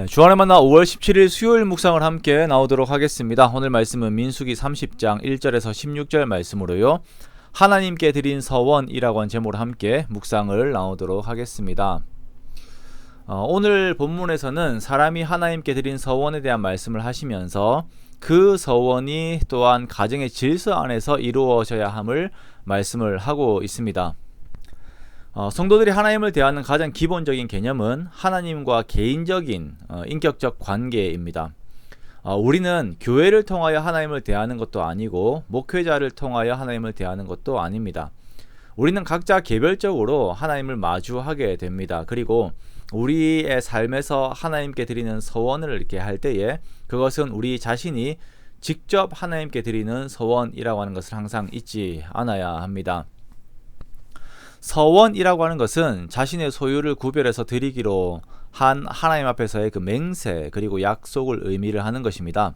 주안의 만나 5월 17일 수요일 묵상을 함께 나오도록 하겠습니다. 오늘 말씀은 민수기 30장 1절에서 16절 말씀으로요. 하나님께 드린 서원이라고 한 제목으로 함께 묵상을 나오도록 하겠습니다. 오늘 본문에서는 사람이 하나님께 드린 서원에 대한 말씀을 하시면서 그 서원이 또한 가정의 질서 안에서 이루어져야 함을 말씀을 하고 있습니다. 성도들이 하나님을 대하는 가장 기본적인 개념은 하나님과 개인적인 인격적 관계입니다. 우리는 교회를 통하여 하나님을 대하는 것도 아니고 목회자를 통하여 하나님을 대하는 것도 아닙니다. 우리는 각자 개별적으로 하나님을 마주하게 됩니다. 그리고 우리의 삶에서 하나님께 드리는 서원을 이렇게 할 때에 그것은 우리 자신이 직접 하나님께 드리는 서원이라고 하는 것을 항상 잊지 않아야 합니다. 서원이라고 하는 것은 자신의 소유를 구별해서 드리기로 한 하나님 앞에서의 그 맹세 그리고 약속을 의미를 하는 것입니다.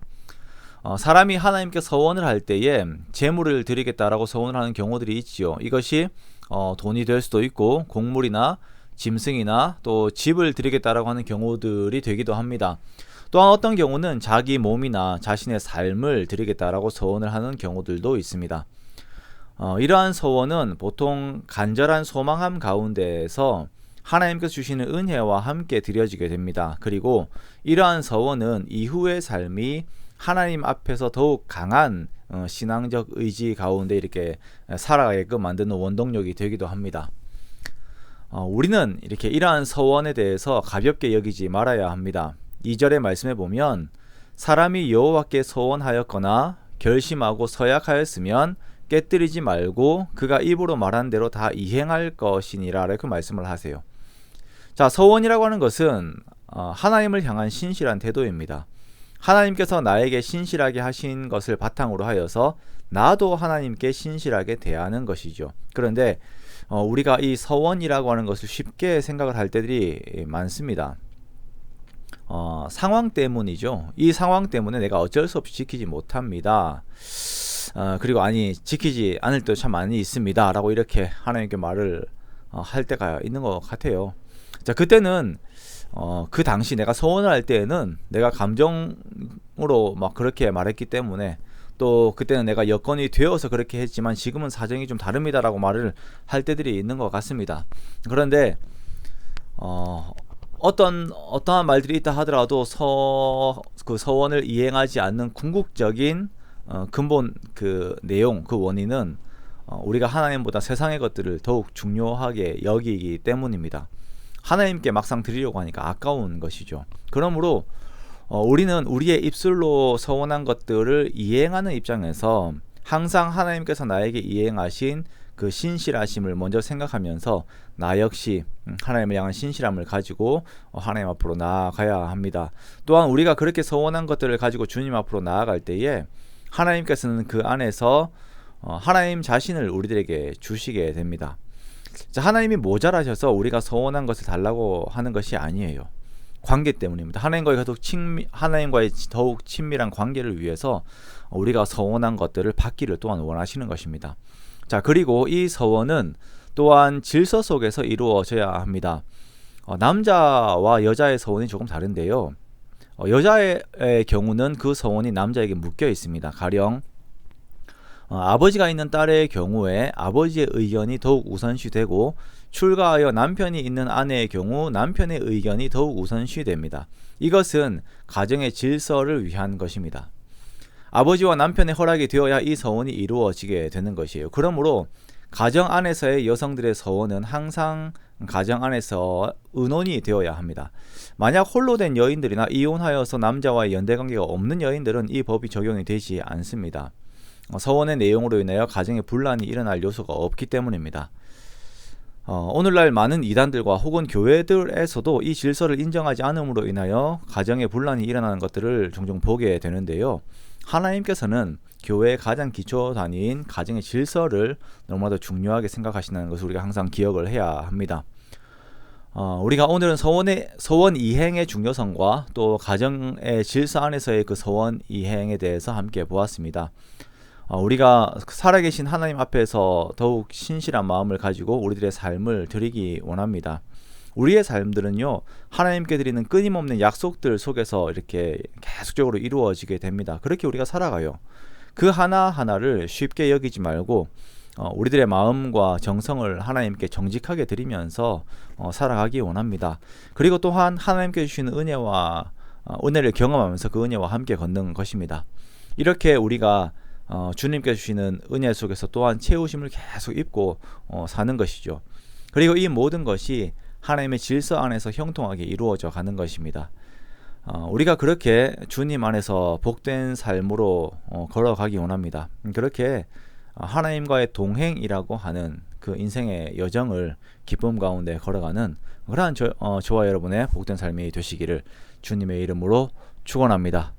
사람이 하나님께 서원을 할 때에 재물을 드리겠다라고 서원을 하는 경우들이 있지요. 이것이 돈이 될 수도 있고 곡물이나 짐승이나 또 집을 드리겠다라고 하는 경우들이 되기도 합니다. 또한 어떤 경우는 자기 몸이나 자신의 삶을 드리겠다라고 서원을 하는 경우들도 있습니다. 이러한 서원은 보통 간절한 소망함 가운데에서 하나님께서 주시는 은혜와 함께 드려지게 됩니다. 그리고 이러한 서원은 이후의 삶이 하나님 앞에서 더욱 강한 신앙적 의지 가운데 이렇게 살아가게끔 만드는 원동력이 되기도 합니다. 우리는 이렇게 이러한 서원에 대해서 가볍게 여기지 말아야 합니다. 2절의 말씀에 보면 사람이 여호와께 서원하였거나 결심하고 서약하였으면 깨뜨리지 말고 그가 입으로 말한 대로 다 이행할 것이니라 이렇게 말씀을 하세요. 자, 서원이라고 하는 것은 하나님을 향한 신실한 태도입니다. 하나님께서 나에게 신실하게 하신 것을 바탕으로 하여서 나도 하나님께 신실하게 대하는 것이죠. 그런데 우리가 이 서원이라고 하는 것을 쉽게 생각을 할 때들이 많습니다. 상황 때문이죠. 이 상황 때문에 내가 어쩔 수 없이 지키지 못합니다. 그리고 지키지 않을 때도 참 많이 있습니다 라고 이렇게 하나님께 말을 할 때가 있는 것 같아요. 자, 그때는 그 당시 내가 서원을 할 때에는 내가 감정으로 막 그렇게 말했기 때문에 또 그때는 내가 여건이 되어서 그렇게 했지만 지금은 사정이 좀 다릅니다 라고 말을 할 때들이 있는 것 같습니다. 그런데 어떠한 말들이 있다 하더라도 그 서원을 이행하지 않는 궁극적인 근본 그 내용, 그 원인은 우리가 하나님보다 세상의 것들을 더욱 중요하게 여기기 때문입니다. 하나님께 막상 드리려고 하니까 아까운 것이죠. 그러므로 우리는 우리의 입술로 서원한 것들을 이행하는 입장에서 항상 하나님께서 나에게 이행하신 그 신실하심을 먼저 생각하면서 나 역시 하나님을 향한 신실함을 가지고 하나님 앞으로 나아가야 합니다. 또한 우리가 그렇게 서원한 것들을 가지고 주님 앞으로 나아갈 때에 하나님께서는 그 안에서 하나님 자신을 우리들에게 주시게 됩니다. 자, 하나님이 모자라셔서 우리가 서원한 것을 달라고 하는 것이 아니에요. 관계 때문입니다. 하나님과의 더욱 친밀한 관계를 위해서 우리가 서원한 것들을 받기를 또한 원하시는 것입니다. 자, 그리고 이 서원은 또한 질서 속에서 이루어져야 합니다. 남자와 여자의 서원이 조금 다른데요. 여자의 경우는 그 서원이 남자에게 묶여 있습니다. 가령 아버지가 있는 딸의 경우에 아버지의 의견이 더욱 우선시되고 출가하여 남편이 있는 아내의 경우 남편의 의견이 더욱 우선시됩니다. 이것은 가정의 질서를 위한 것입니다. 아버지와 남편의 허락이 되어야 이 서원이 이루어지게 되는 것이에요. 그러므로 가정 안에서의 여성들의 서원은 항상 가정 안에서 의논이 되어야 합니다. 만약 홀로 된 여인들이나 이혼하여서 남자와의 연대관계가 없는 여인들은 이 법이 적용이 되지 않습니다. 서원의 내용으로 인하여 가정에 분란이 일어날 요소가 없기 때문입니다. 오늘날 많은 이단들과 혹은 교회들에서도 이 질서를 인정하지 않음으로 인하여 가정에 분란이 일어나는 것들을 종종 보게 되는데요. 하나님께서는 교회의 가장 기초 단위인 가정의 질서를 너무나도 중요하게 생각하신다는 것을 우리가 항상 기억을 해야 합니다. 우리가 오늘은 서원 이행의 중요성과 또 가정의 질서 안에서의 그 서원 이행에 대해서 함께 보았습니다. 우리가 살아계신 하나님 앞에서 더욱 신실한 마음을 가지고 우리들의 삶을 드리기 원합니다. 우리의 삶들은요, 하나님께 드리는 끊임없는 약속들 속에서 이렇게 계속적으로 이루어지게 됩니다. 그렇게 우리가 살아가요. 그 하나하나를 쉽게 여기지 말고 우리들의 마음과 정성을 하나님께 정직하게 드리면서 살아가기 원합니다. 그리고 또한 하나님께 주시는 은혜와 은혜를 경험하면서 그 은혜와 함께 걷는 것입니다. 이렇게 우리가 주님께 주시는 은혜 속에서 또한 채우심을 계속 입고 사는 것이죠. 그리고 이 모든 것이 하나님의 질서 안에서 형통하게 이루어져 가는 것입니다. 우리가 그렇게 주님 안에서 복된 삶으로 걸어가기 원합니다. 그렇게 하나님과의 동행이라고 하는 그 인생의 여정을 기쁨 가운데 걸어가는 그러한 저와 여러분의 복된 삶이 되시기를 주님의 이름으로 축원합니다.